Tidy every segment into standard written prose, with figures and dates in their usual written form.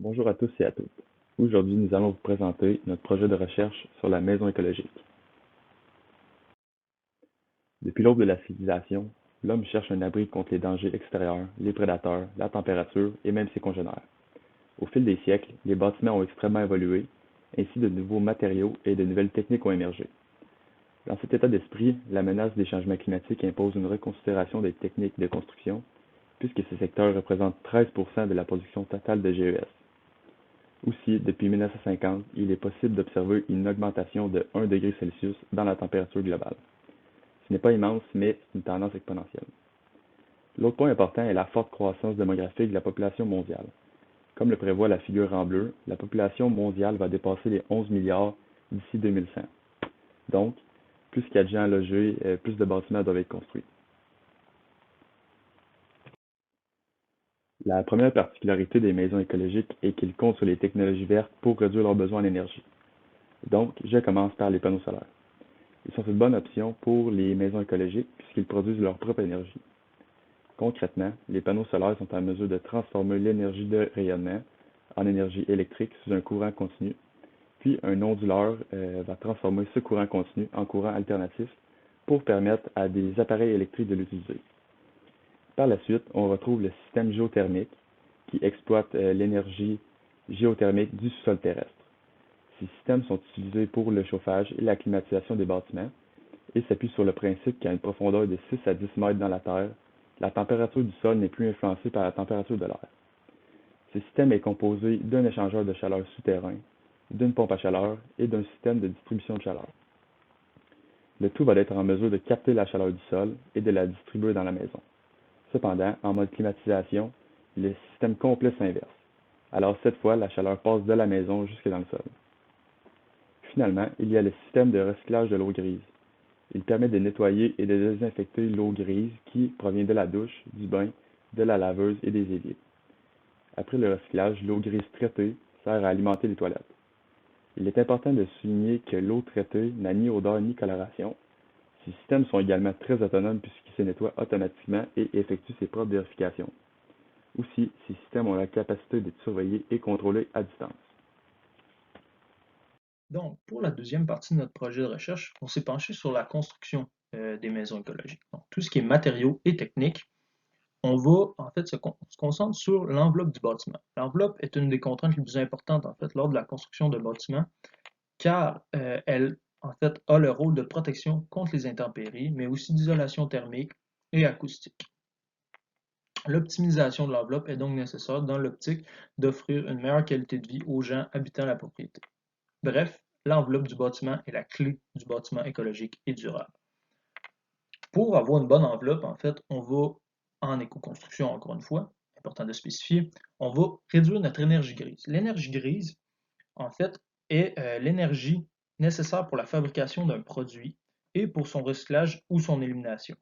Bonjour à tous et à toutes. Aujourd'hui, nous allons vous présenter notre projet de recherche sur la maison écologique. Depuis l'aube de la civilisation, l'homme cherche un abri contre les dangers extérieurs, les prédateurs, la température et même ses congénères. Au fil des siècles, les bâtiments ont extrêmement évolué, ainsi de nouveaux matériaux et de nouvelles techniques ont émergé. Dans cet état d'esprit, la menace des changements climatiques impose une reconsidération des techniques de construction, puisque ces secteurs représentent 13% de la production totale de GES. Aussi, depuis 1950, il est possible d'observer une augmentation de 1 degré Celsius dans la température globale. Ce n'est pas immense, mais c'est une tendance exponentielle. L'autre point important est la forte croissance démographique de la population mondiale. Comme le prévoit la figure en bleu, la population mondiale va dépasser les 11 milliards d'ici 2100. Donc, plus qu'il y a de gens à loger, plus de bâtiments doivent être construits. La première particularité des maisons écologiques est qu'ils comptent sur les technologies vertes pour réduire leurs besoins en énergie. Donc, je commence par les panneaux solaires. Ils sont une bonne option pour les maisons écologiques puisqu'ils produisent leur propre énergie. Concrètement, les panneaux solaires sont en mesure de transformer l'énergie de rayonnement en énergie électrique sous un courant continu, puis un onduleur va transformer ce courant continu en courant alternatif pour permettre à des appareils électriques de l'utiliser. Par la suite, on retrouve le système géothermique qui exploite l'énergie géothermique du sous-sol terrestre. Ces systèmes sont utilisés pour le chauffage et la climatisation des bâtiments et s'appuie sur le principe qu'à une profondeur de 6 à 10 mètres dans la terre, la température du sol n'est plus influencée par la température de l'air. Ce système est composé d'un échangeur de chaleur souterrain, d'une pompe à chaleur et d'un système de distribution de chaleur. Le tout va être en mesure de capter la chaleur du sol et de la distribuer dans la maison. Cependant, en mode climatisation, le système complet s'inverse. Alors cette fois, la chaleur passe de la maison jusque dans le sol. Finalement, il y a le système de recyclage de l'eau grise. Il permet de nettoyer et de désinfecter l'eau grise qui provient de la douche, du bain, de la laveuse et des éviers. Après le recyclage, l'eau grise traitée sert à alimenter les toilettes. Il est important de souligner que l'eau traitée n'a ni odeur ni coloration. Ces systèmes sont également très autonomes puisqu'ils se nettoient automatiquement et effectuent ses propres vérifications. Aussi, ces systèmes ont la capacité d'être surveillés et contrôlés à distance. Donc, pour la deuxième partie de notre projet de recherche, on s'est penché sur la construction des maisons écologiques. Donc, tout ce qui est matériaux et techniques, on va en fait se concentre sur l'enveloppe du bâtiment. L'enveloppe est une des contraintes les plus importantes en fait lors de la construction de bâtiments, car elle en fait a le rôle de protection contre les intempéries, mais aussi d'isolation thermique et acoustique. L'optimisation de l'enveloppe est donc nécessaire dans l'optique d'offrir une meilleure qualité de vie aux gens habitant la propriété. Bref, l'enveloppe du bâtiment est la clé du bâtiment écologique et durable. Pour avoir une bonne enveloppe, en fait, on va, en éco-construction, encore une fois, important de spécifier, on va réduire notre énergie grise. L'énergie grise, en fait, est l'énergie nécessaire pour la fabrication d'un produit et pour son recyclage ou son élimination.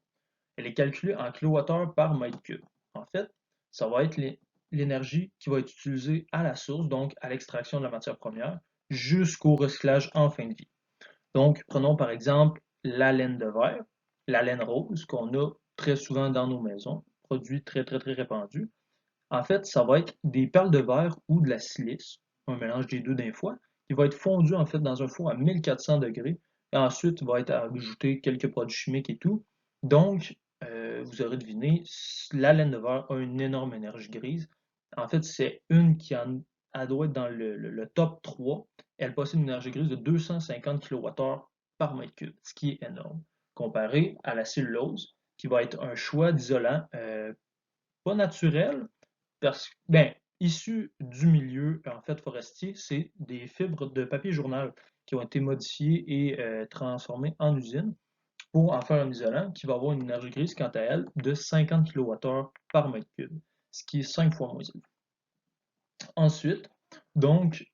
Elle est calculée en kilowattheures par mètre cube. En fait, ça va être l'énergie qui va être utilisée à la source, donc à l'extraction de la matière première, jusqu'au recyclage en fin de vie. Donc, prenons par exemple la laine de verre, la laine rose qu'on a très souvent dans nos maisons, produit très très très répandu. En fait, ça va être des perles de verre ou de la silice, un mélange des deux d'un fois, qui va être fondu en fait dans un four à 1400 degrés et ensuite va être ajouté quelques produits chimiques et tout. Donc, vous aurez deviné, la laine de verre a une énorme énergie grise. En fait, c'est une qui en, elle doit être dans le top 3. Elle possède une énergie grise de 250 kWh par mètre cube, ce qui est énorme, comparé à la cellulose, qui va être un choix d'isolant pas naturel, parce que, ben, issu du milieu en fait forestier, c'est des fibres de papier journal qui ont été modifiées et transformées en usine pour en faire un isolant qui va avoir une énergie grise, quant à elle, de 50 kWh par mètre cube, ce qui est 5 fois moins élevé. Ensuite, donc,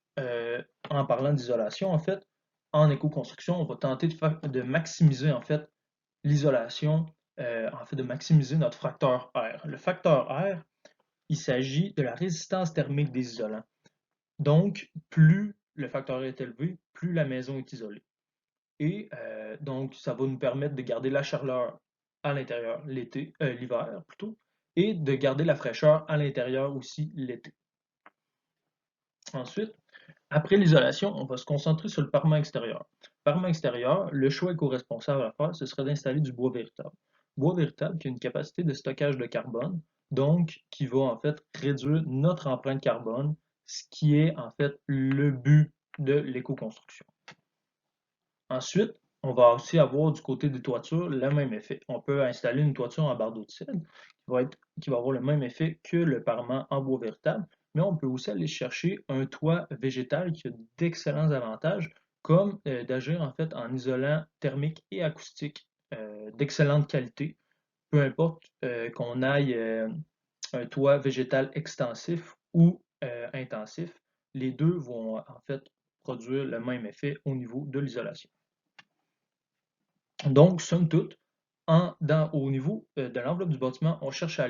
en parlant d'isolation, en fait, en éco-construction, on va tenter de maximiser en fait l'isolation, en fait, de maximiser notre facteur R. Le facteur R, il s'agit de la résistance thermique des isolants. Donc, plus le facteur R est élevé, plus la maison est isolée. Et donc, ça va nous permettre de garder la chaleur à l'intérieur l'hiver plutôt, et de garder la fraîcheur à l'intérieur aussi l'été. Ensuite, après l'isolation, on va se concentrer sur le parement extérieur. Parement extérieur, le choix éco-responsable à faire, ce serait d'installer du bois véritable. Bois véritable qui a une capacité de stockage de carbone, donc qui va en fait réduire notre empreinte carbone, ce qui est en fait le but de l'éco-construction. Ensuite, on va aussi avoir du côté des toitures le même effet. On peut installer une toiture en bardeau de cèdre qui va avoir le même effet que le parement en bois véritable, mais on peut aussi aller chercher un toit végétal qui a d'excellents avantages, comme d'agir en fait en isolant thermique et acoustique d'excellente qualité, peu importe qu'on aille un toit végétal extensif ou intensif, les deux vont en fait produire le même effet au niveau de l'isolation. Donc, somme toute, au niveau de l'enveloppe du bâtiment, on cherche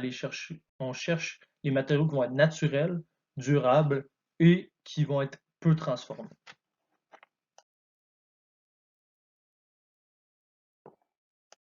les matériaux qui vont être naturels, durables et qui vont être peu transformés.